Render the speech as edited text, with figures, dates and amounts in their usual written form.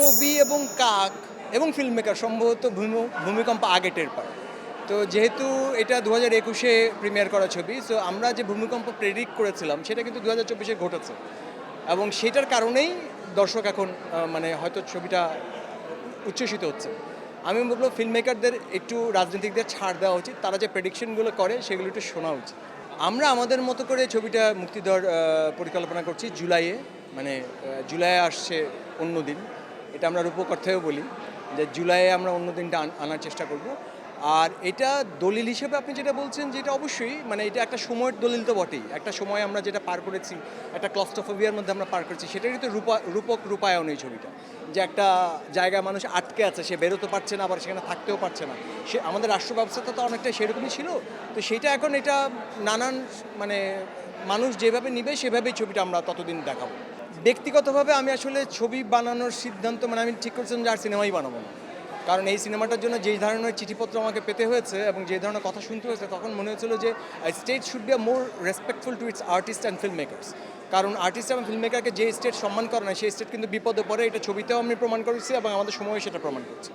ছবি এবং কাক এবং ফিল্ম মেকার সম্ভবত ভূমিকম্প আগে টের পায়। তো যেহেতু এটা 2021-এ প্রিমিয়ার করা ছবি, সো আমরা যে ভূমিকম্প প্রেডিক্ট করেছিলাম সেটা কিন্তু 2024-এ ঘটেছে এবং সেটার কারণেই দর্শক এখন মানে হয়তো ছবিটা উচ্ছ্বসিত হচ্ছে। আমি বলবো ফিল্ম মেকারদের একটু রাজনীতিকদের ছাড় দেওয়া উচিত, তারা যে প্রেডিকশনগুলো করে সেগুলো একটু শোনা উচিত। আমরা আমাদের মতো করে ছবিটা মুক্তি দেওয়ার পরিকল্পনা করছি জুলাইয়ে, মানে জুলাইয়ে আসছে অন্য দিন, এটা আমরা রূপকথায়ও বলি যে জুলাইয়ে আমরা অন্য দিনটা আনার চেষ্টা করব। আর এটা দলিল হিসেবে আপনি যেটা বলছেন যে এটা অবশ্যই মানে এটা একটা সময়ের দলিল তো বটেই, একটা সময় আমরা যেটা পার করেছি, একটা ক্লস্ট্রোফোবিয়ার মধ্যে আমরা পার করেছি, সেটারই তো রূপক রূপায়ণ এই ছবিটা, যে একটা জায়গায় মানুষ আটকে আছে, সে বেরোতে পারছে না, আবার সেখানে থাকতেও পারছে না। সে আমাদের রাষ্ট্র ব্যবস্থা তো অনেকটা সেরকমই ছিল। তো সেইটা এখন এটা নানান মানে মানুষ যেভাবে নিবে সেভাবেই ছবিটা আমরা ততদিন দেখাবো। ব্যক্তিগতভাবে আমি আসলে ছবি বানানোর সিদ্ধান্ত মানে আমি ঠিক করেছিলাম যে আর সিনেমাই বানাবো না, কারণ এই সিনেমাটার জন্য যেই ধরনের চিঠিপত্র আমাকে পেতে হয়েছে এবং যে ধরনের কথা শুনতে হয়েছে, তখন মনে হয়েছিল যে state should be a more respectful to its artist and film makers. কারণ আর্টিস্ট এবং ফিল্ম মেকারকে যে স্টেট সম্মান করে না, সেই স্টেট কিন্তু বিপদে পড়ে। এটা ছবিতেও আমি প্রমাণ করেছি এবং আমাদের সময় সেটা প্রমাণ করছি।